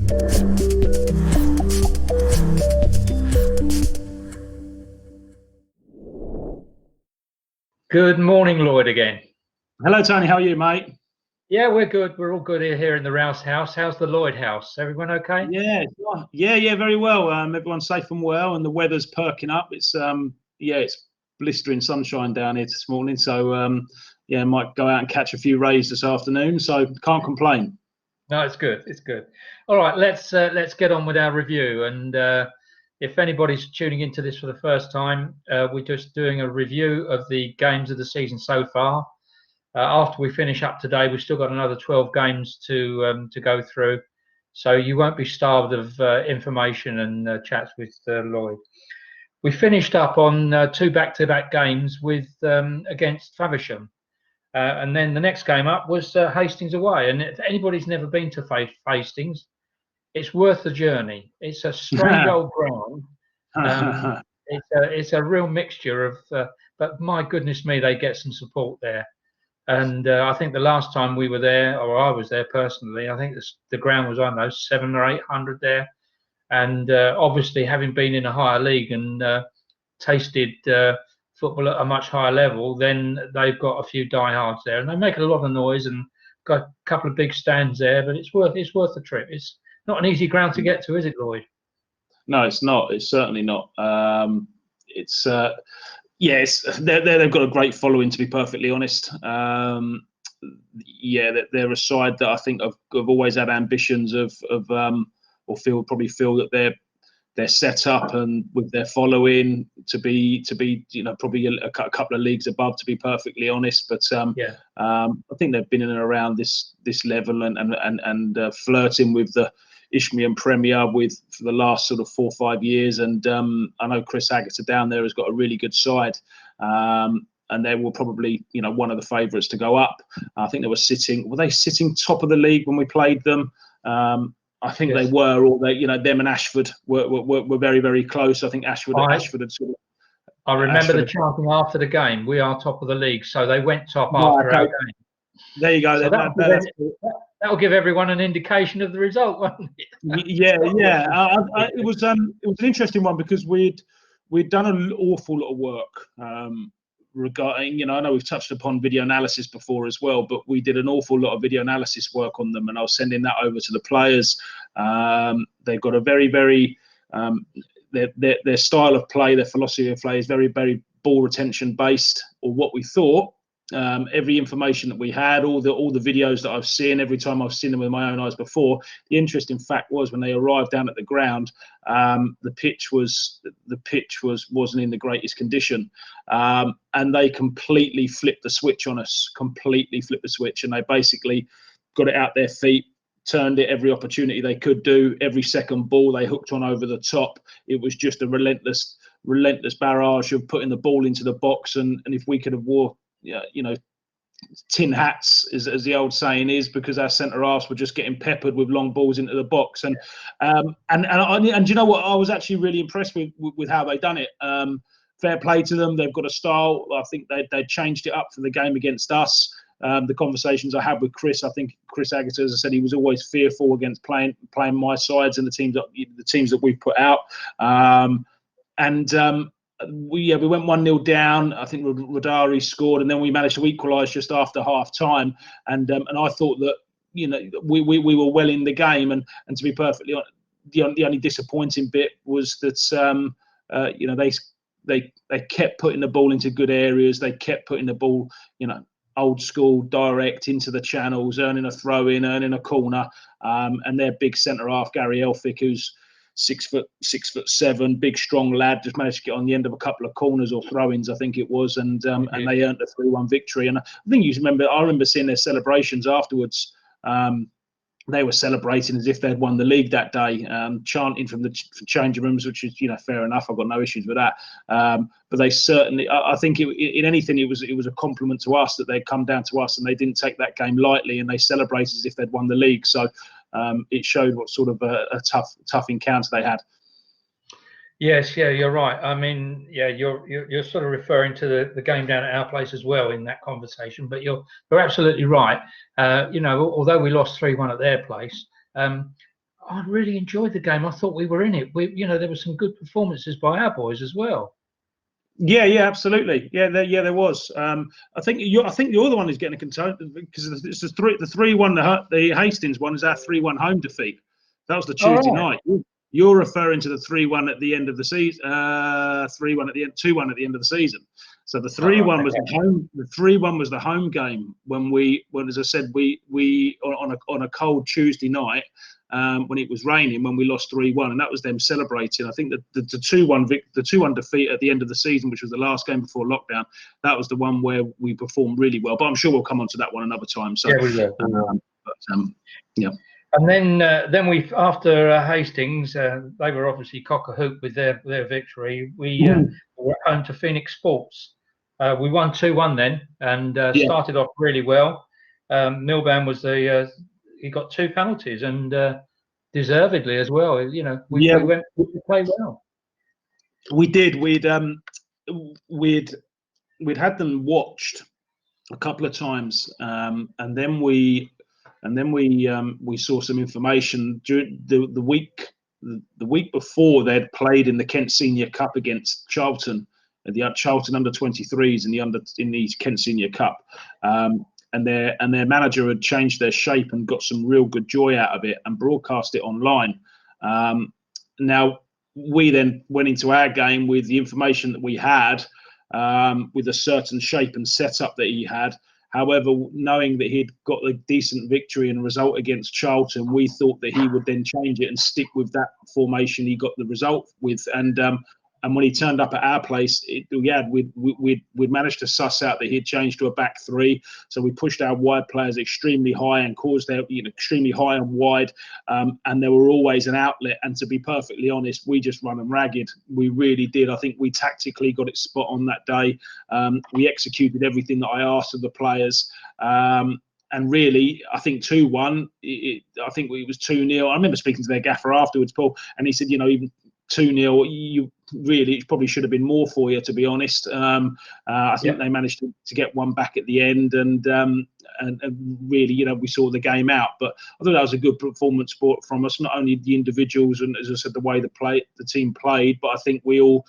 Good morning, Lloyd, again. Hello, Tony. How are you, mate? Yeah, we're good. We're all good here in the Rouse house. How's the Lloyd house? Everyone okay? Yeah, very well. Everyone's safe and well, and the weather's perking up. It's it's blistering sunshine down here this morning. So might go out and catch a few rays this afternoon. So can't complain. No, it's good. It's good. All right, let's get on with our review. And if anybody's tuning into this for the first time, we're just doing a review of the games of the season so far. After we finish up today, we've still got another 12 games to go through, so you won't be starved of information and chats with Lloyd. We finished up on 2 back-to-back games with against Faversham, and then the next game up was Hastings away. And if anybody's never been to Hastings, it's worth the journey. It's a strange old ground. It's a real mixture of, but my goodness me, they get some support there. And I think the last time we were there, or I was there personally, I think the ground was, I don't know, 700 or 800 there. And obviously, having been in a higher league and tasted football at a much higher level, then they've got a few diehards there, and they make a lot of noise and got a couple of big stands there. But it's worth the trip. It's not an easy ground to get to, is it, Lloyd? No, it's not. It's certainly not. Yes, they've got a great following, to be perfectly honest. They're a side that I think have always had ambitions of probably feel that they're set up and with their following to be probably a couple of leagues above, to be perfectly honest. But I think they've been in and around this level and flirting with the Isthmian Premier for the last sort of 4 or 5 years, and I know Chris Agata down there has got a really good side, and they were probably one of the favourites to go up. I think were they sitting top of the league when we played them? I think they were, or them and Ashford were very, very close. I think Ashford had sort of. I remember the chanting after the game, "We are top of the league," so they went top after our game. There you go. So that'll give everyone an indication of the result, won't it? It was an interesting one because we'd done an awful lot of work regarding, I know we've touched upon video analysis before as well, but we did an awful lot of video analysis work on them, and I was sending that over to the players. They've got a very, very their style of play, their philosophy of play is very, very ball retention based, or what we thought. Every information that we had, all the videos that I've seen, every time I've seen them with my own eyes before. The interesting fact was when they arrived down at the ground, the pitch wasn't in the greatest condition, and they completely flipped the switch on us. And they basically got it out their feet, turned it every opportunity they could do. Every second ball they hooked on over the top. It was just a relentless barrage of putting the ball into the box, and if we could have wore tin hats, as the old saying is, because our centre halves were just getting peppered with long balls into the box. And you know what, I was actually really impressed with how they done it. Fair play to them. They've got a style. I think they changed it up for the game against us. The conversations I had with Chris, I think Chris Agata, as I said, he was always fearful against playing my sides and the teams that we've put out. We went 1-0 down. I think Rodari scored, and then we managed to equalise just after half time. And I thought that we were well in the game. And to be perfectly honest, the only disappointing bit was that they kept putting the ball into good areas. They kept putting the ball old school, direct into the channels, earning a throw in, earning a corner. And their big centre half, Gary Elphick, who's 6'7", big strong lad, just managed to get on the end of a couple of corners or throw-ins, I think it was, and they earned a 3-1 victory. And I think I remember seeing their celebrations afterwards. They were celebrating as if they'd won the league that day, chanting from the changing rooms, which is fair enough. I've got no issues with that. But they certainly, I think in anything, it was a compliment to us that they'd come down to us and they didn't take that game lightly, and they celebrated as if they'd won the league. So it showed what sort of a tough encounter they had. Yes, yeah, you're right. I mean, yeah, you're sort of referring to the game down at our place as well in that conversation, but you're absolutely right. Although we lost 3-1 at their place, I really enjoyed the game. I thought we were in it. There were some good performances by our boys as well. Yeah, absolutely. There was. I think the other one is getting a concern because it's the 3-1. The Hastings one is our 3-1 home defeat. That was the Tuesday night. You're referring to the 3-1 at the end of the season. 3-1 at the end, 2-1 at the end of the season. So the 3-1 was the home. The 3-1 was the home game when as I said, we on a cold Tuesday night. When it was raining, when we lost 3-1, and that was them celebrating. I think that the 2-1 defeat at the end of the season, which was the last game before lockdown, that was the one where we performed really well. But I'm sure we'll come on to that one another time. So yeah, we will. Yeah. And then we, after Hastings, they were obviously cock a hoop with their victory. We were home to Phoenix Sports. We won 2-1 then, and started off really well. Milban was he got 2 penalties, and deservedly as well. We went to play well. We did. We'd had them watched a couple of times, and then we saw some information during the week before. They'd played in the Kent Senior Cup against Charlton, the Charlton under-23s in the Kent Senior Cup. And their manager had changed their shape and got some real good joy out of it and broadcast it online. Now, we then went into our game with the information that we had, with a certain shape and setup that he had. However, knowing that he'd got a decent victory and result against Charlton, we thought that he would then change it and stick with that formation he got the result with. And when he turned up at our place, we'd managed to suss out that he'd changed to a back 3. So we pushed our wide players extremely high and caused them extremely high and wide. And there were always an outlet. And to be perfectly honest, we just run them ragged. We really did. I think we tactically got it spot on that day. We executed everything that I asked of the players. And really, I think 2-1. I think it was 2-0. I remember speaking to their gaffer afterwards, Paul, and he said, even 2-0, it probably should have been more for you, to be honest. I think they managed to get one back at the end, and really, we saw the game out. But I thought that was a good performance from us, not only the individuals and, as I said, the way the team played, but I think we all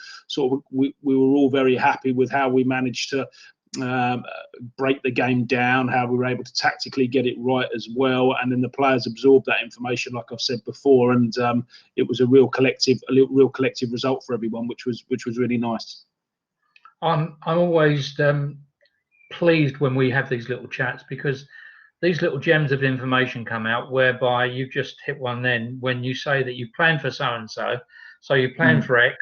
we were all very happy with how we managed to break the game down, how we were able to tactically get it right as well, and then the players absorbed that information, like I've said before, and it was a real collective result for everyone, which was really nice. I'm always pleased when we have these little chats, because these little gems of information come out whereby you've just hit one then when you say that you plan for so and so you plan for X,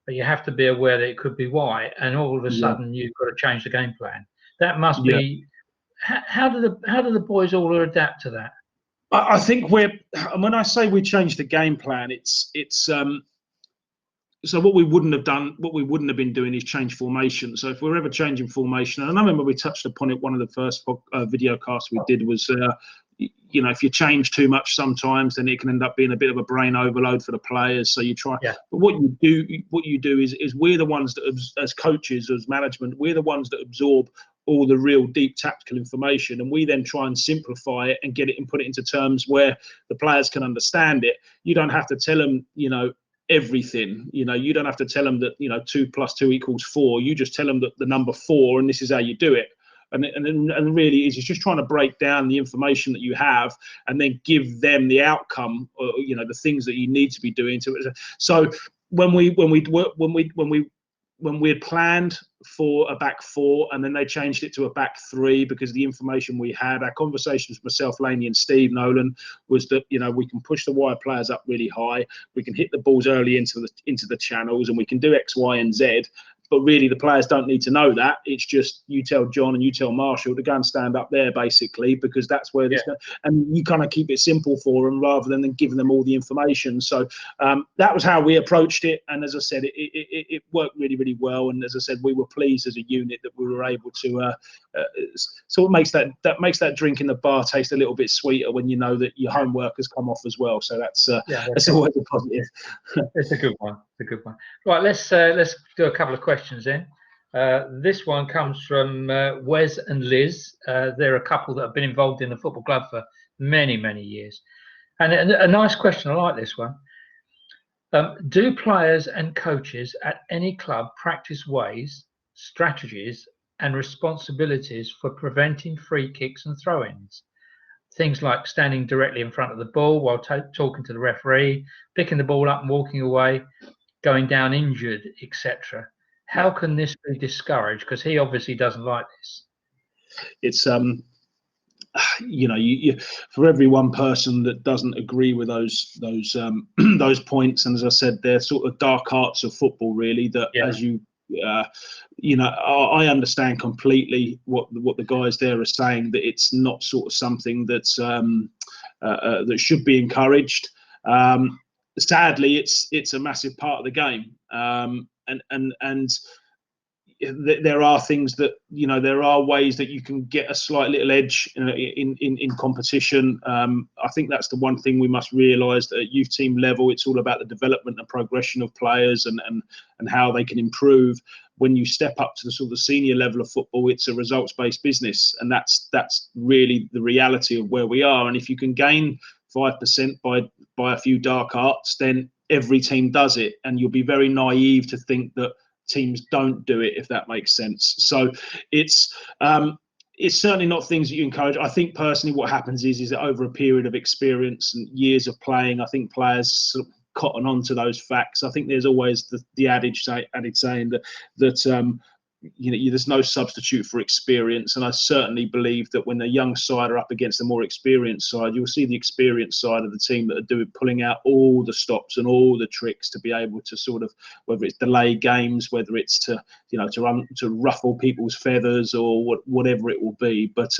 but you have to be aware that it could be Y, and all of a sudden you've got to change the game plan. That must be. How do the boys all adapt to that? I think when I say we changed the game plan, it's so what we wouldn't have been doing is change formation. So if we're ever changing formation, and I remember we touched upon it, one of the first video casts we did was, if you change too much sometimes, then it can end up being a bit of a brain overload for the players. So you try, but what you do is we're the ones that, as coaches, as management, we're the ones that absorb all the real deep tactical information, and we then try and simplify it and get it and put it into terms where the players can understand it. You don't have to tell them, everything. You don't have to tell them that 2 + 2 = 4. You just tell them that the number 4 and this is how you do it. And really it's just trying to break down the information that you have and then give them the outcome, or the things that you need to be doing to it. So when we had planned for a back 4 and then they changed it to a back 3 because the information we had, our conversations with myself, Laney and Steve Nolan, was that we can push the wide players up really high, we can hit the balls early into the channels, and we can do X, Y and Z. But really, the players don't need to know that. It's just you tell John and you tell Marshall to go and stand up there, basically, because that's where this. And you kind of keep it simple for them rather than giving them all the information. So that was how we approached it. And as I said, it worked really, really well. And as I said, we were pleased as a unit that we were able to. So it makes that drink in the bar taste a little bit sweeter when you know that your homework has come off as well. So that's always a positive. It's a good one. It's a good one. Right, let's do a couple of questions then. This one comes from Wes and Liz. They're a couple that have been involved in the football club for many, many years. And a nice question. I like this one. Do players and coaches at any club practice ways, strategies, and responsibilities for preventing free kicks and throw-ins? Things like standing directly in front of the ball while talking to the referee, picking the ball up and walking away, going down injured, etc. How can this be discouraged? Because he obviously doesn't like this. It's you for every one person that doesn't agree with those those points, and as I said, they're sort of dark arts of football, really. That as I understand completely what the guys there are saying, that it's not sort of something that's that should be encouraged. Sadly, it's a massive part of the game, and there are things that there are ways that you can get a slight little edge in competition. I think that's the one thing we must realise, that at youth team level, it's all about the development and progression of players and how they can improve. When you step up to the sort of senior level of football, it's a results-based business, and that's really the reality of where we are. And if you can gain 5% by a few dark arts, then every team does it, and you'll be very naive to think that teams don't do it, if that makes sense. So it's certainly not things that you encourage. I think personally what happens is that over a period of experience and years of playing, I think players sort of cotton on to those facts. I think there's always the added saying that there's no substitute for experience, and I certainly believe that when a young side are up against a more experienced side, you'll see the experienced side of the team that are pulling out all the stops and all the tricks to be able to sort of, whether it's delay games, whether it's to ruffle people's feathers or whatever it will be. But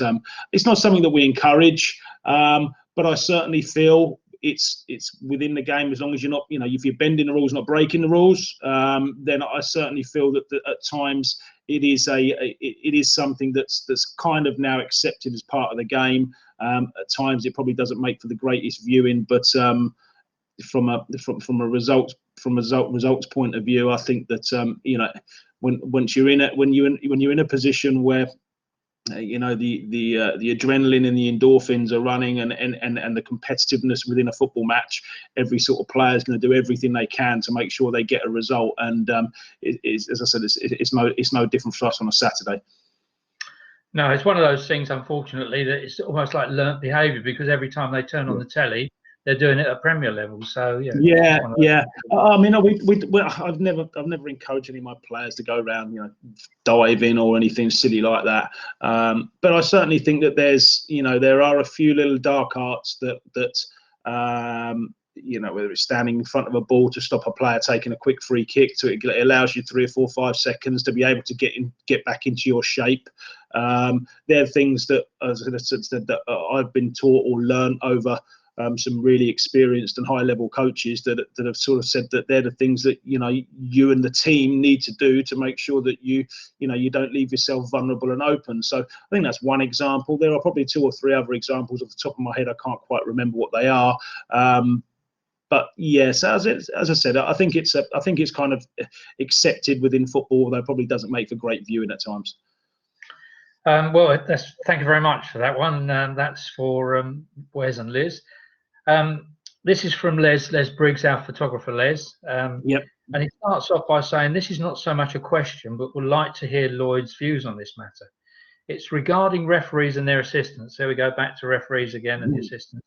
it's not something that we encourage. But I certainly feel it's within the game, as long as you're not, if you're bending the rules, not breaking the rules, then I certainly feel that at times it is something that's kind of now accepted as part of the game. At times it probably doesn't make for the greatest viewing, but from a results point of view, I think that when you're in a position where the adrenaline and the endorphins are running, and the competitiveness within a football match, every sort of player is going to do everything they can to make sure they get a result. And as I said, it's no different for us on a Saturday. No, it's one of those things, unfortunately, that it's almost like learnt behaviour, because every time they turn on the telly, they're doing it at Premier level. So yeah. I mean, I've never encouraged any of my players to go around, diving or anything silly like that. But I certainly think that there are a few little dark arts that whether it's standing in front of a ball to stop a player taking a quick free kick, it allows you 3 or 4 or 5 seconds to be able to get back into your shape. They're things that, that I've been taught or learned over some really experienced and high-level coaches that have sort of said that they're the things that you and the team need to do to make sure that you don't leave yourself vulnerable and open. So I think that's one example. There are probably 2 or 3 other examples off the top of my head. I can't quite remember what they are. But yes, as I said, I think it's kind of accepted within football, although it probably doesn't make for great viewing at times. Well, thank you very much for that one. That's for Wes and Liz. This is from Les Briggs, our photographer, Les. Yep. And he starts off by saying, this is not so much a question, but would like to hear Lloyd's views on this matter. It's regarding referees and their assistants. There we go, back to referees again and the assistants.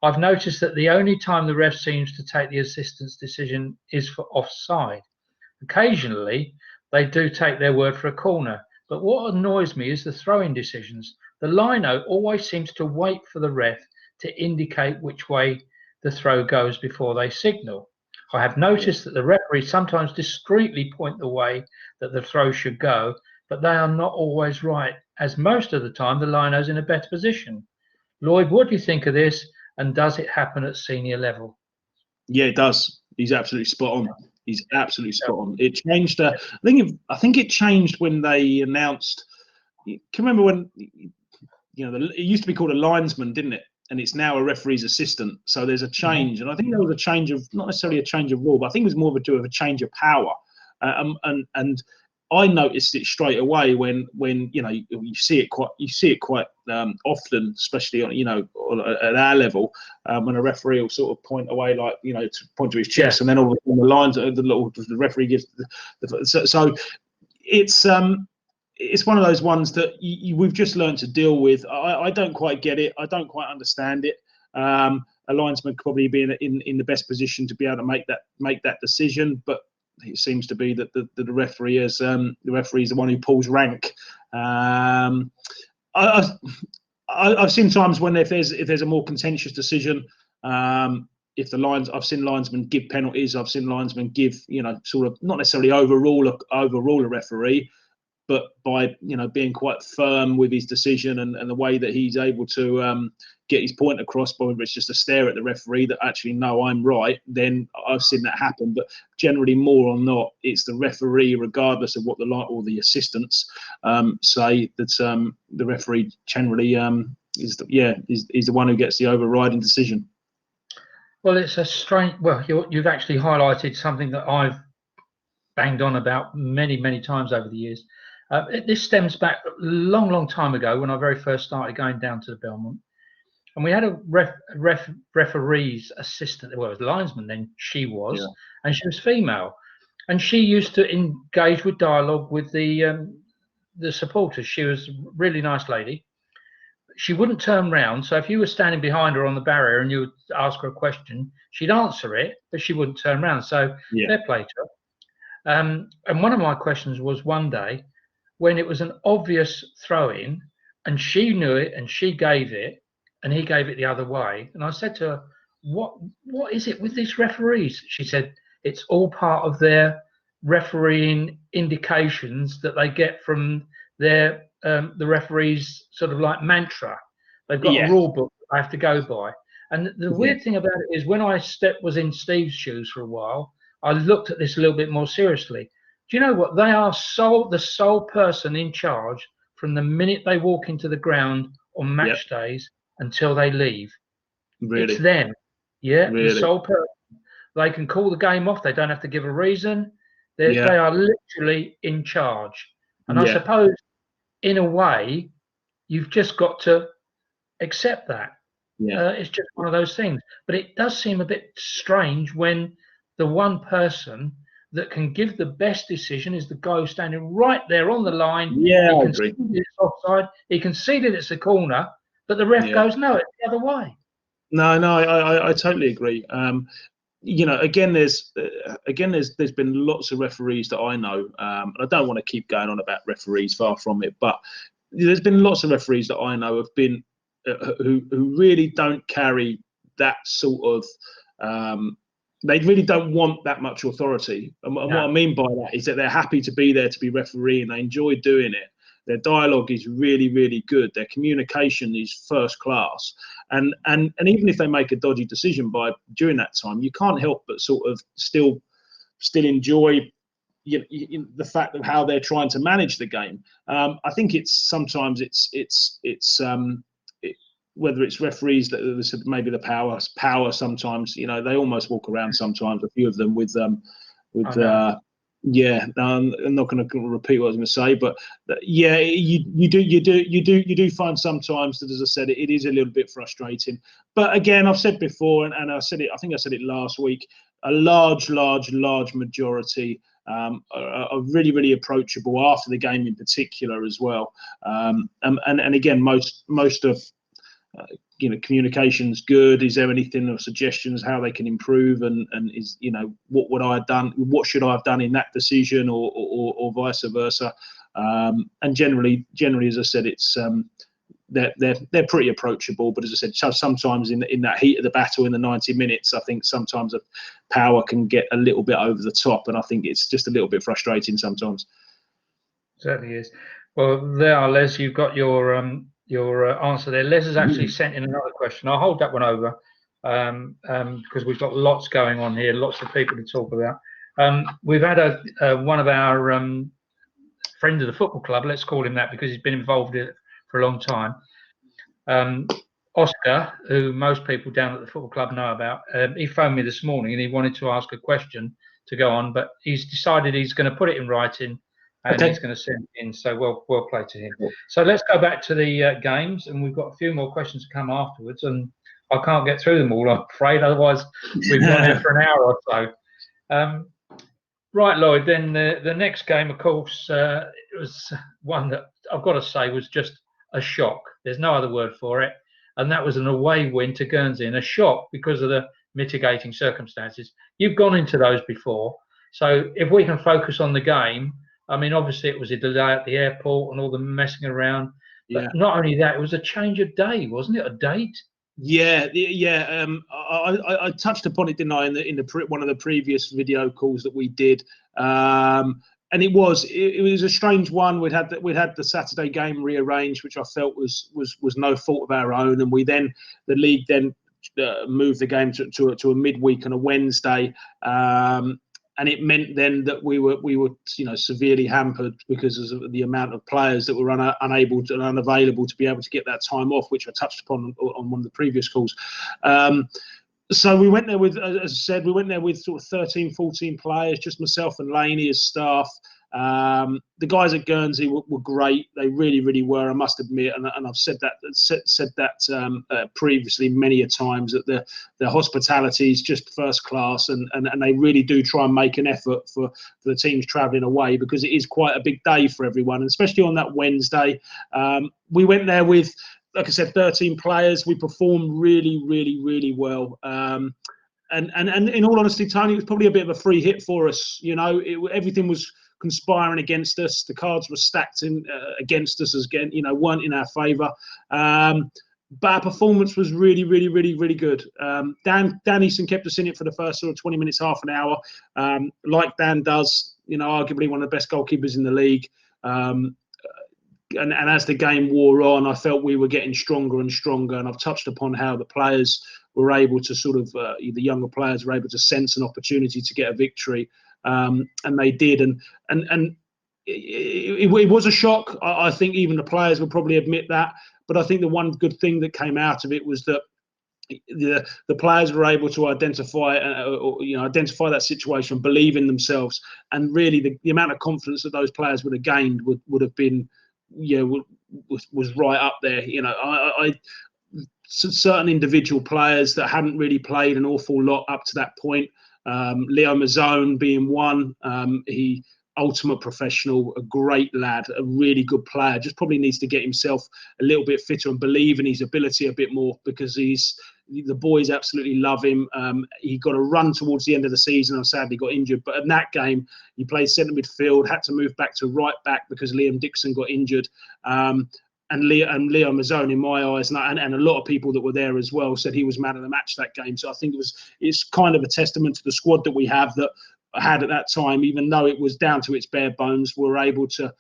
I've noticed that the only time the ref seems to take the assistant's decision is for offside. Occasionally, they do take their word for a corner, but what annoys me is the throwing decisions. The lino always seems to wait for the ref to indicate which way the throw goes before they signal. I have noticed that the referees sometimes discreetly point the way that the throw should go, but they are not always right, as most of the time the lino's in a better position. Lloyd, what do you think of this, and does it happen at senior level? Yeah, it does. He's absolutely spot on. He's absolutely spot on. It changed. I think it changed when they announced. You can remember when it used to be called a linesman, didn't it? And it's now a referee's assistant. So there's a change, and I think there was a change of, not necessarily a change of rule, but I think it was more of a change of power. And I noticed it straight away when you know you see it quite often, especially on at our level, when a referee will sort of point away, like to point to his chest, and then all of a sudden the lines the referee gives so it's one of those ones that we've just learned to deal with. I don't quite get it. I don't quite understand it. A linesman could probably be in the best position to be able to make that decision, but it seems to be that the referee is the one who pulls rank. I've seen times when if there's a more contentious decision, if I've seen linesmen give penalties. I've seen linesmen give sort of not necessarily overrule a referee, but by being quite firm with his decision and the way that he's able to get his point across, but whether it's just a stare at the referee that actually, no, I'm right, then I've seen that happen. But generally, more or not, it's the referee, regardless of what the assistants say, that the referee generally is the one who gets the overriding decision. Well, it's a strange. Well, you've actually highlighted something that I've banged on about many times over the years. This stems back a long time ago when I very first started going down to the Belmont. And we had a referee's assistant. Well, it was linesman then, she was, and she was female. And she used to engage with dialogue with the supporters. She was a really nice lady. She wouldn't turn round. So if you were standing behind her on the barrier and you would ask her a question, she'd answer it, but she wouldn't turn round. So fair play to her. And one of my questions was one day when it was an obvious throw-in and she knew it and she gave it, and he gave it the other way. And I said to her, what is it with these referees? She said, it's all part of their refereeing indications that they get from their the referees' sort of like mantra. They've got a rule book I have to go by. And the weird thing about it is when I was in Steve's shoes for a while, I looked at this a little bit more seriously. Do you know what? They are the sole person in charge from the minute they walk into the ground on match days until they leave. Really? It's them. Yeah, really? The sole person. They can call the game off. They don't have to give a reason. They are literally in charge. And I suppose, in a way, you've just got to accept that. It's just one of those things. But it does seem a bit strange when the one person that can give the best decision is the guy who's standing right there on the line. Yeah, he I can agree. see that it's offside. He can see that it's a corner, but the ref goes, no, it's the other way. No, I totally agree. Again, there's been lots of referees that I know, and I don't want to keep going on about referees, far from it, but there's been lots of referees that I know have been who really don't carry that sort of. They really don't want that much authority, and what I mean by that is that they're happy to be there to be referee, and they enjoy doing it. Their dialogue is really good. Their communication is first class, and even if they make a dodgy decision during that time, you can't help but sort of still enjoy the fact of how they're trying to manage the game. I think sometimes whether it's referees that maybe the power sometimes, they almost walk around sometimes, a few of them with I'm not going to repeat what I was going to say, but you do find sometimes that, as I said, it is a little bit frustrating. But again, I've said before, and I said it. I think I said it last week. A large majority are really approachable after the game, in particular as well. And again, most of communication's good. Is there anything or suggestions how they can improve, and is what would I have done, what should I have done in that decision, or vice versa. And generally, as I said, it's they're pretty approachable. But as I said, sometimes in that heat of the battle in the 90 minutes, I think sometimes the power can get a little bit over the top, and I think it's just a little bit frustrating sometimes. Certainly is. Well, there, Les, you've got your answer there. Les has actually sent in another question. I'll hold that one over because we've got lots going on here, lots of people to talk about. We've had one of our friends of the football club, let's call him that because he's been involved in it for a long time. Oscar, who most people down at the football club know about, he phoned me this morning and he wanted to ask a question to go on, but he's decided he's going to put it in writing and Okay. he's going to send it in. So well played to him. So let's go back to the games, and we've got a few more questions to come afterwards, and I can't get through them all, I'm afraid. Otherwise, we've gone here for an hour or so. Right, Lloyd. Then the next game, of course, it was one that I've got to say was just a shock. There's no other word for it, and that was an away win to Guernsey, and a shock because of the mitigating circumstances. You've gone into those before, so if we can focus on the game, I mean, obviously it was a delay at the airport and all the messing around, but not only that, it was a change of day, wasn't it? A date. Yeah. I touched upon it, didn't I, in one of the previous video calls that we did, and it was a strange one. We'd had the Saturday game rearranged, which I felt was no fault of our own, and the league then moved the game to a midweek and a Wednesday. And it meant then that we were severely hampered because of the amount of players that were unable and unavailable to be able to get that time off, which I touched upon on one of the previous calls. So we went there with, as I said, sort of 13, 14 players, just myself and Laney as staff. The guys at Guernsey were great. They really, really were, I must admit, and I've said that previously many a times, that their hospitality is just first class, and they really do try and make an effort for the teams travelling away, because it is quite a big day for everyone, and especially on that Wednesday. We went there with, like I said, 13 players. We performed really, really, really well. And in all honesty, Tony, it was probably a bit of a free hit for us. Everything was conspiring against us. The cards were stacked against us, weren't in our favour. But our performance was really, really, really, really good. Dan Easton kept us in it for the first sort of 20 minutes, half an hour, like Dan does. Arguably one of the best goalkeepers in the league. And as the game wore on, I felt we were getting stronger and stronger. And I've touched upon how the players were able to the younger players were able to sense an opportunity to get a victory. And they did. And it was a shock. I think even the players would probably admit that. But I think the one good thing that came out of it was that the players were able to identify that situation, believe in themselves, and really the amount of confidence that those players would have gained would have been, was right up there. Certain individual players that hadn't really played an awful lot up to that point. Leo Mazzone being one. He ultimate professional, a great lad, a really good player. Just probably needs to get himself a little bit fitter and believe in his ability a bit more, because the boys absolutely love him. He got a run towards the end of the season and sadly got injured. But in that game, he played centre midfield, had to move back to right back because Liam Dixon got injured. And Leo Mazzone, in my eyes, and a lot of people that were there as well, said he was man of the match that game. So I think it's kind of a testament to the squad that we have, that had at that time, even though it was down to its bare bones, were able to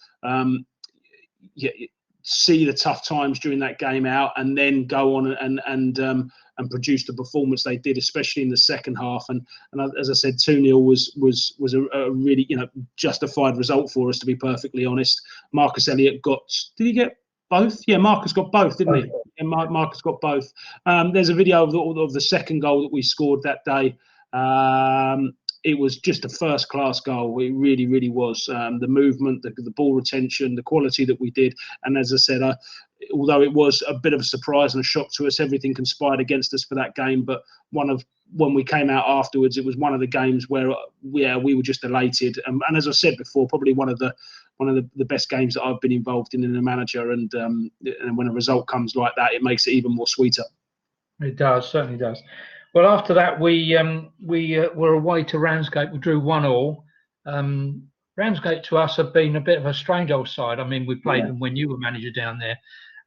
see the tough times during that game out, and then go on and produce the performance they did, especially in the second half. And as I said, 2-0 was a really justified result for us, to be perfectly honest. Marcus Elliott did he get both? Yeah, Marcus got both, didn't he? Yeah, Marcus got both. There's a video of the second goal that we scored that day. It was just a first-class goal. It really, really was. The movement, the ball retention, the quality that we did. And as I said, although it was a bit of a surprise and a shock to us, everything conspired against us for that game. But when we came out afterwards, it was one of the games where we were just elated. And as I said before, probably one of the best games that I've been involved in a manager. And when a result comes like that, it makes it even more sweeter. It does, certainly does. Well, after that, we were away to Ramsgate. We drew 1-1. Ramsgate to us have been a bit of a strange old side. I mean, we played them when you were manager down there,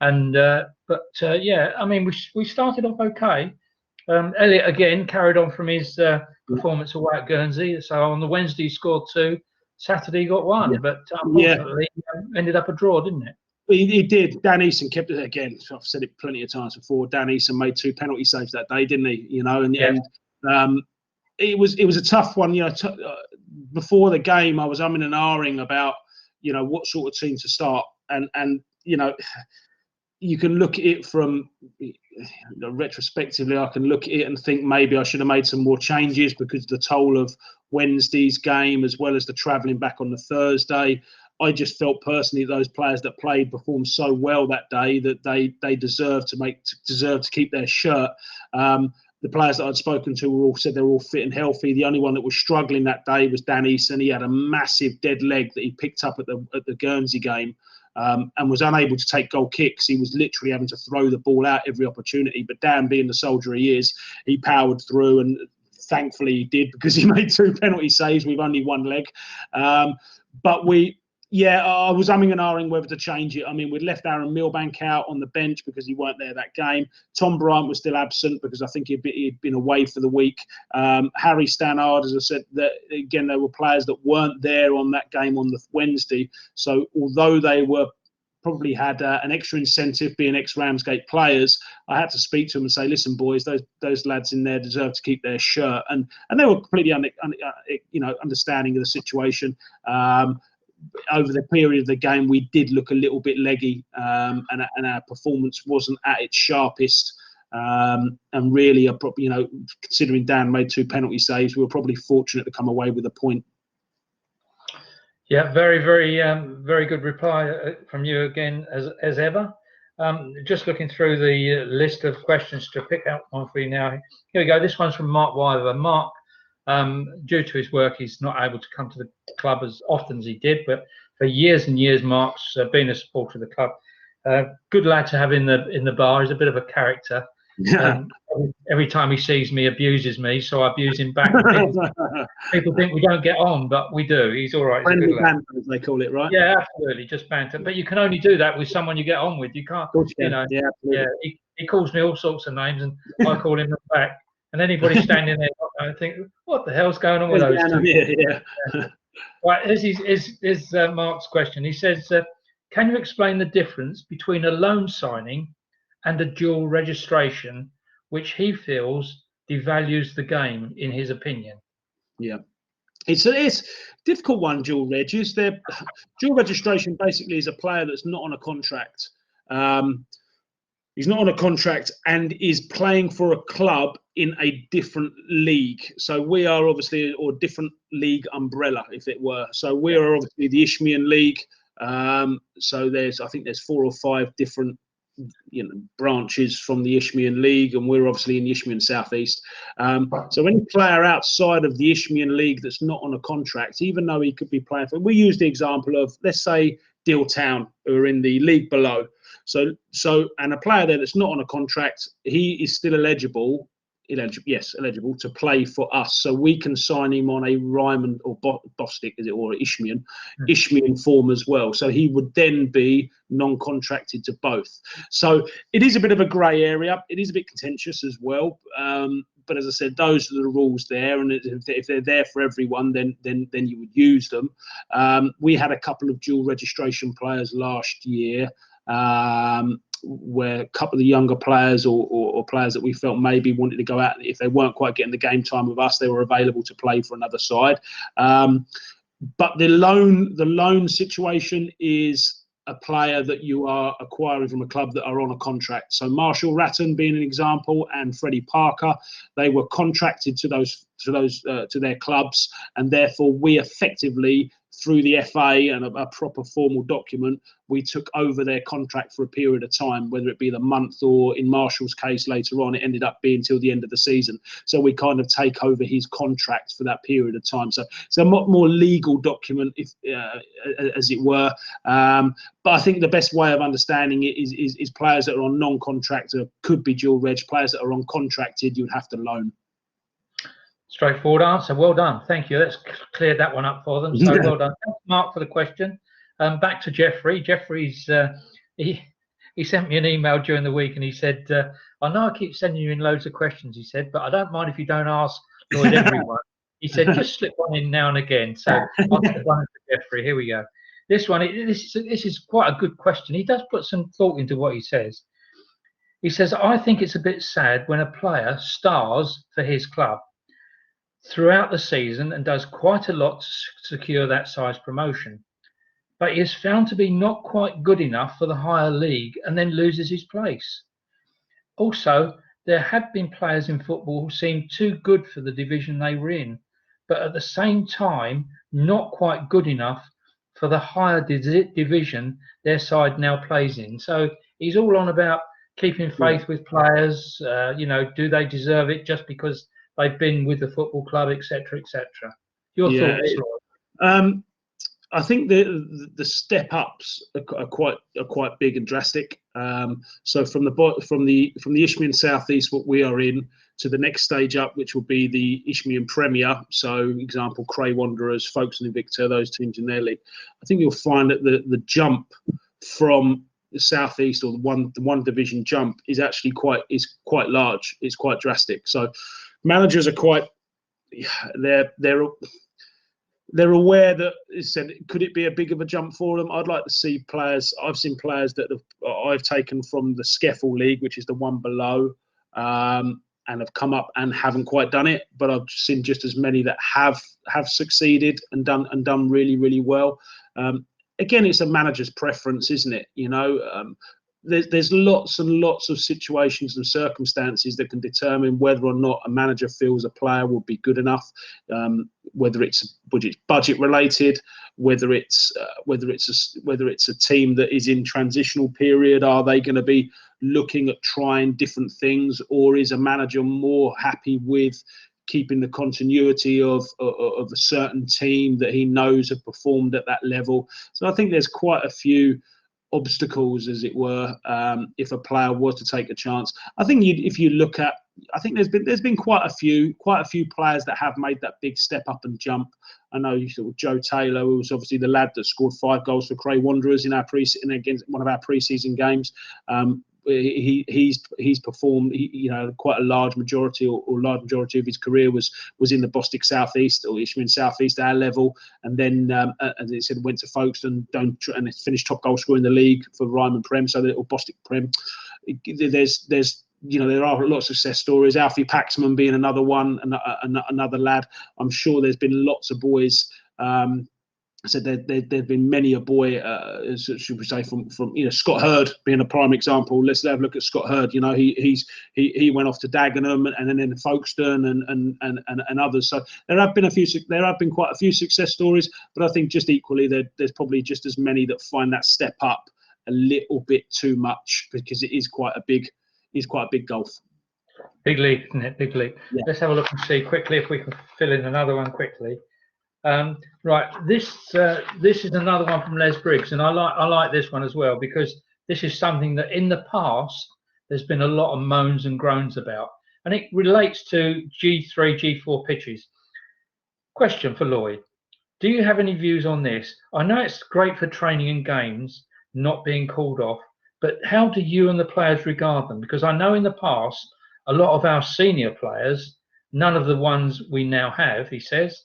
and I mean, we started off okay. Elliott again carried on from his performance away at Guernsey. So on the Wednesday he scored 2, Saturday he got 1, but unfortunately ended up a draw, didn't it? He did. Dan Easton kept it again. I've said it plenty of times before. Dan Easton made 2 penalty saves that day, didn't he? And it was a tough one. Before the game, I was umming and ahhing about what sort of team to start, and you can look at it from retrospectively. I can look at it and think maybe I should have made some more changes because of the toll of Wednesday's game, as well as the travelling back on the Thursday. I just felt personally those players that played performed so well that day that they deserve to keep their shirt. The players that I'd spoken to said they were all fit and healthy. The only one that was struggling that day was Dan Eason. He had a massive dead leg that he picked up at the Guernsey game, and was unable to take goal kicks. He was literally having to throw the ball out every opportunity. But Dan, being the soldier he is, he powered through, and thankfully he did, because he made 2 penalty saves with only 1 leg. But I was umming and ahhing whether to change it. I mean, we'd left Aaron Milbank out on the bench because he weren't there that game. Tom Bryant was still absent because I think he'd been away for the week. Harry Stannard, as I said, again, there were players that weren't there on that game on the Wednesday. So although they probably had an extra incentive being ex-Ramsgate players, I had to speak to them and say, listen, boys, those lads in there deserve to keep their shirt. And they were completely understanding of the situation. Over the period of the game, we did look a little bit leggy, and our performance wasn't at its sharpest. And really, considering Dan made 2 penalty saves, we were probably fortunate to come away with a point. Yeah, very, very, very good reply from you again, as ever. Just looking through the list of questions to pick out one for you now. Here we go. This one's from Mark Wyver. Mark, due to his work, he's not able to come to the club as often as he did, but for years and years, Mark's been a supporter of the club. Good lad to have in the bar. He's a bit of a character. Every time he sees me, abuses me, so I abuse him back. People think we don't get on, but we do. He's all right. Friendly banter, as they call it, right? Yeah, absolutely, just banter. But you can only do that with someone you get on with. You can't, he calls me all sorts of names, and I call him back. And anybody standing there, I think, what the hell's going on with those two? Yeah. Right, here's Mark's question. He says, can you explain the difference between a loan signing and a dual registration, which he feels devalues the game, in his opinion? Yeah. It's a difficult one, dual regis. Dual registration basically is a player that's not on a contract. He's not on a contract and is playing for a club in a different league. So we are obviously, or different league umbrella, if it were. So we are obviously the Isthmian League. So I think there's 4 or 5 different branches from the Isthmian League, and we're obviously in the Isthmian Southeast. So any player outside of the Isthmian League that's not on a contract, even though he could be playing for, we use the example of, let's say, Deal Town, who are in the league below. So and a player there that's not on a contract, he is still eligible to play for us. So we can sign him on a Ryman or Bostik, or Isthmian form as well. So he would then be non-contracted to both. So it is a bit of a grey area. It is a bit contentious as well. But as I said, those are the rules there, and if they're there for everyone, then you would use them. We had a couple of dual registration players last year, where a couple of the younger players or players that we felt maybe wanted to go out, if they weren't quite getting the game time with us, they were available to play for another side. But the loan situation is a player that you are acquiring from a club that are on a contract. So Marshall Ratton being an example, and Freddie Parker, they were contracted to their clubs, and therefore we effectively, through the FA and a proper formal document, we took over their contract for a period of time, whether it be the month, or in Marshall's case later on, it ended up being till the end of the season. So we kind of take over his contract for that period of time. So it's a more legal document, as it were. But I think the best way of understanding it is players that are on non-contract could be dual reg. Players that are on contracted, you'd have to loan. Straightforward answer. Well done. Thank you. That's cleared that one up for them. So well done. Thanks, Mark, for the question. Back to Jeffrey. Jeffrey's he sent me an email during the week, and he said, I know I keep sending you in loads of questions, he said, but I don't mind if you don't ask Lloyd everyone. He said, just slip one in now and again. So I'll slip one to Jeffrey. Here we go. This one, this is quite a good question. He does put some thought into what he says. He says, I think it's a bit sad when a player stars for his club throughout the season and does quite a lot to secure that side's promotion, but he is found to be not quite good enough for the higher league and then loses his place. Also, there have been players in football who seemed too good for the division they were in, but at the same time not quite good enough for the higher division their side now plays in. So he's all on about keeping faith with players. You know, do they deserve it just because they've been with the football club, etc., etc. Your thoughts, Lloyd? I think the step ups are quite big and drastic. So from the Isthmian South East, what we are in, to the next stage up, which will be the Isthmian Premier. So, example, Cray Wanderers, Folkestone Invicta, those teams in their league. I think you'll find that the jump from the South East, or the one division jump, is actually quite large. It's quite drastic. So managers are they're aware that, could it be a big of a jump for them? I'd like to see players. I've seen players that I've taken from the Skeffel League, which is the one below, and have come up and haven't quite done it. But I've seen just as many that have succeeded and done really, really well. Again, it's a manager's preference, isn't it? You know, there's lots and lots of situations and circumstances that can determine whether or not a manager feels a player will be good enough. Whether it's budget related, whether it's a team that is in transitional period, are they going to be looking at trying different things, or is a manager more happy with keeping the continuity of a certain team that he knows have performed at that level? So I think there's quite a few obstacles, as it were, if a player was to take a chance. I think if you look at, I think there's been quite a few players that have made that big step up and jump. I know Joe Taylor, who was obviously the lad that scored 5 goals for Cray Wanderers against one of our pre-season games. He's performed. Quite a large majority or large majority of his career was in the Bostik South East or Isthmian South East, our level, and then as it said, went to Folkestone and finished top goal scorer in the league for Ryman Prem, or Bostik Prem. There are a lot of success stories. Alfie Paxman being another one, another lad. I'm sure there's been lots of boys. I said there've been many a boy, should we say, from Scott Hurd being a prime example. Let's have a look at Scott Hurd. You know, he went off to Dagenham and then in Folkestone and others. So there have been quite a few success stories, but I think just equally there's probably just as many that find that step up a little bit too much, because it is quite a big gulf. Big league, isn't it? Big league. Yeah. Let's have a look and see quickly if we can fill in another one quickly. Right, this is another one from Les Briggs, and I like this one as well, because this is something that in the past there's been a lot of moans and groans about, and it relates to G3, G4 pitches. Question for Lloyd: do you have any views on this? I know it's great for training and games not being called off, but how do you and the players regard them? Because I know in the past a lot of our senior players, none of the ones we now have, he says,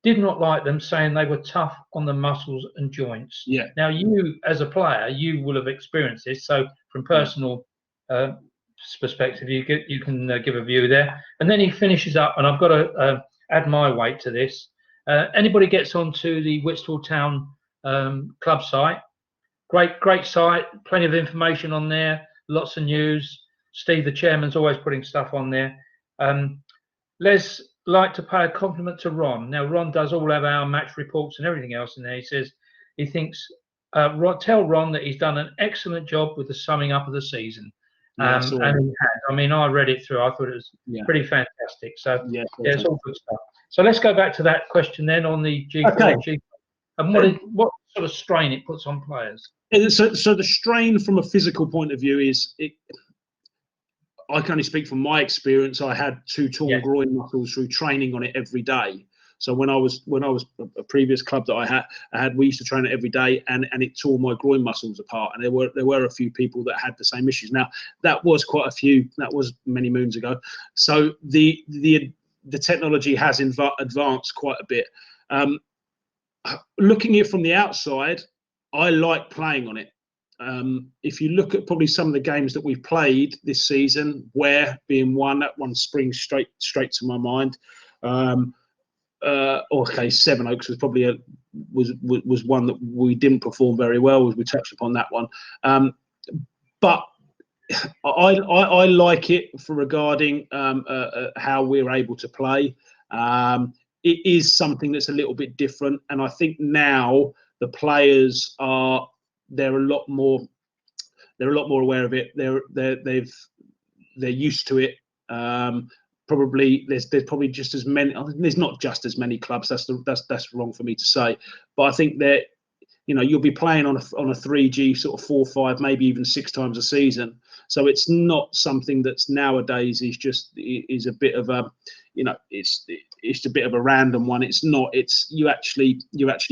did not like them, saying they were tough on the muscles and joints. Yeah. Now, you as a player, you will have experienced this. So, from personal perspective, you can give a view there. And then he finishes up, and I've got to add my weight to this. Anybody gets onto the Whitstable Town club site, great site, plenty of information on there, lots of news. Steve, the chairman's always putting stuff on there. Les like to pay a compliment to Ron. Now, Ron does all of our match reports and everything else in there. He says he thinks, tell Ron that he's done an excellent job with the summing up of the season. And he has. I mean, I read it through. I thought it was pretty fantastic. So, it's all good stuff. So let's go back to that question then on the G4. Okay. And what sort of strain it puts on players? So the strain from a physical point of view is I can only speak from my experience. I had 2 torn groin muscles through training on it every day. So when I was a previous club that I had, we used to train it every day, and it tore my groin muscles apart. And there were a few people that had the same issues. Now that was many moons ago. So the technology has advanced quite a bit. Looking at it from the outside, I like playing on it. If you look at probably some of the games that we've played this season, Ware being one, that one springs straight to my mind. Sevenoaks was probably was one that we didn't perform very well, as we touched upon that one. But I like it for regarding how we're able to play. It is something that's a little bit different, and I think now the players they're a lot more aware of it. They're used to it. Probably there's probably just as many. There's not just as many clubs. That's wrong for me to say, but I think that you'll be playing on a 3G sort of 4, 5, maybe even 6 times a season. So it's not something that's nowadays is a bit of a it's a bit of a random one. It's not. You're actually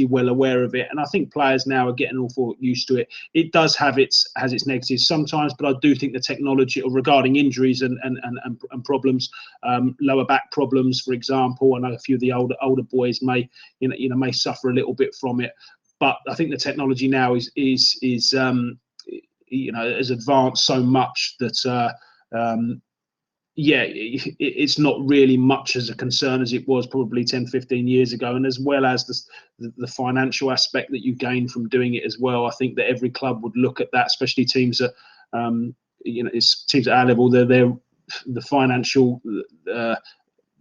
well aware of it, and I think players now are getting awful used to it. It does have its negatives sometimes, but I do think the technology regarding injuries and problems, lower back problems, for example. I know a few of the older boys may may suffer a little bit from it, but I think the technology now is has advanced so much that it's not really much as a concern as it was probably 10, 15 years ago. And as well as the financial aspect that you gain from doing it as well, I think that every club would look at that, especially teams that, it's teams at our level, they're the financial, the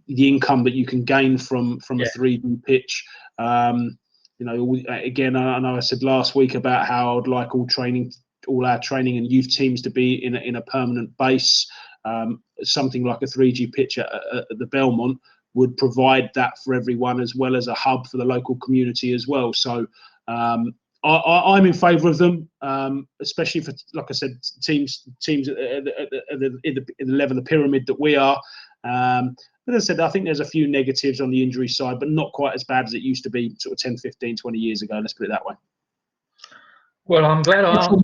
income that you can gain from a 3D pitch. Again, I know I said last week about how I'd like all our training and youth teams to be in a permanent base. Something like a 3G pitch at the Belmont would provide that for everyone, as well as a hub for the local community as well. So I'm in favour of them, especially for, like I said, teams at the level of the pyramid that we are. But as I said, I think there's a few negatives on the injury side, but not quite as bad as it used to be sort of 10, 15, 20 years ago. Let's put it that way. Well, I'm glad I answered.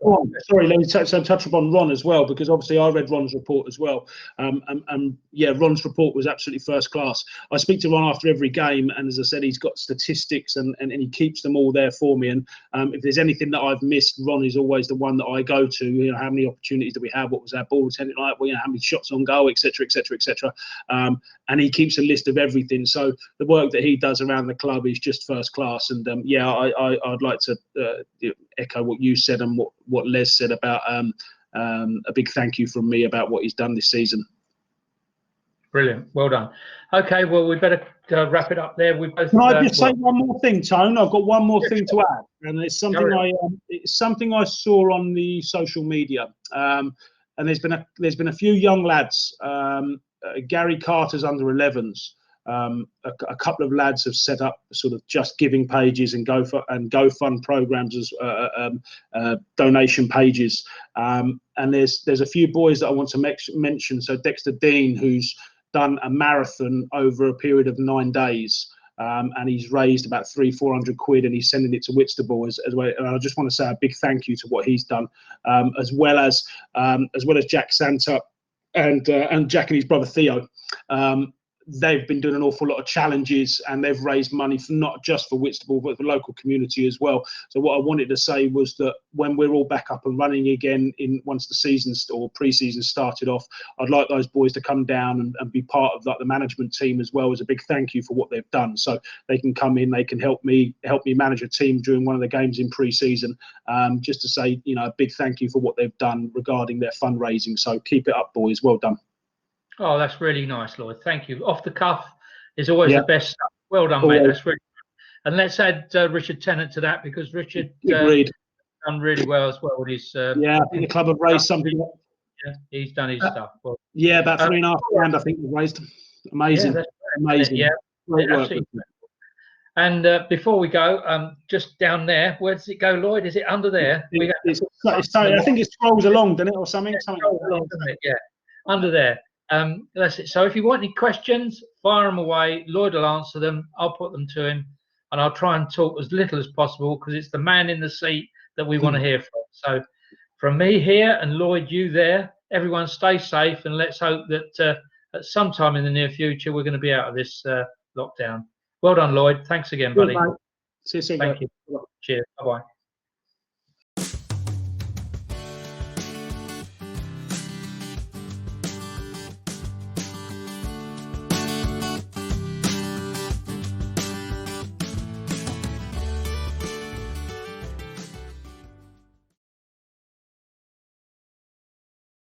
Sorry, let me touch upon Ron as well, because obviously I read Ron's report as well. And yeah, Ron's report was absolutely first class. I speak to Ron after every game, and as I said, he's got statistics and he keeps them all there for me. And if there's anything that I've missed, Ron is always the one that I go to. How many opportunities do we have? What was our ball retention like? How many shots on goal, etc., etc., etc. And he keeps a list of everything. So the work that he does around the club is just first class. And I'd like to echo what you said and what Les said about a big thank you from me about what he's done this season. Brilliant, well done. Okay, well, we better wrap it up there. We both. Can I just say one more thing, Tone? I've got one more thing to add, and it's something I saw on the social media. And there's been a few young lads. Gary Carter's under 11s. A couple of lads have set up sort of just giving pages and GoFund programs as donation pages. And there's a few boys that I want to mention. So Dexter Dean, who's done a marathon over a period of 9 days, and he's raised about 300-400 quid, and he's sending it to Whitstable as well. And I just want to say a big thank you to what he's done, as well as Jack Santa and Jack and his brother Theo. They've been doing an awful lot of challenges, and they've raised money for not just for Whitstable, but for the local community as well. So what I wanted to say was that when we're all back up and running again, once the season or pre-season started off, I'd like those boys to come down and be part of like the management team as well, as a big thank you for what they've done. So they can come in, they can help me manage a team during one of the games in pre-season, just to say, a big thank you for what they've done regarding their fundraising. So keep it up, boys. Well done. Oh, that's really nice, Lloyd. Thank you. Off the cuff is always the best stuff. Well done, mate. That's really good. And let's add Richard Tennant to that, because Richard done really well as well with his. I think the club have raised something. Yeah, he's done his stuff. Well, about £3.5 grand, I think, raised. Amazing. Yeah, amazing. Yeah, great work. And before we go, just down there, where does it go, Lloyd? Is it under there? I think it scrolls along, doesn't it, or something? Yeah, under there. That's it. So if you want any questions, fire them away. Lloyd will answer them. I'll put them to him, and I'll try and talk as little as possible, because it's the man in the seat that we want to hear from. So from me here and Lloyd, you there, everyone stay safe, and let's hope that at some time in the near future we're going to be out of this lockdown. Well done, Lloyd. Thanks again, buddy. See you soon. Thank you. Cheers. Bye-bye.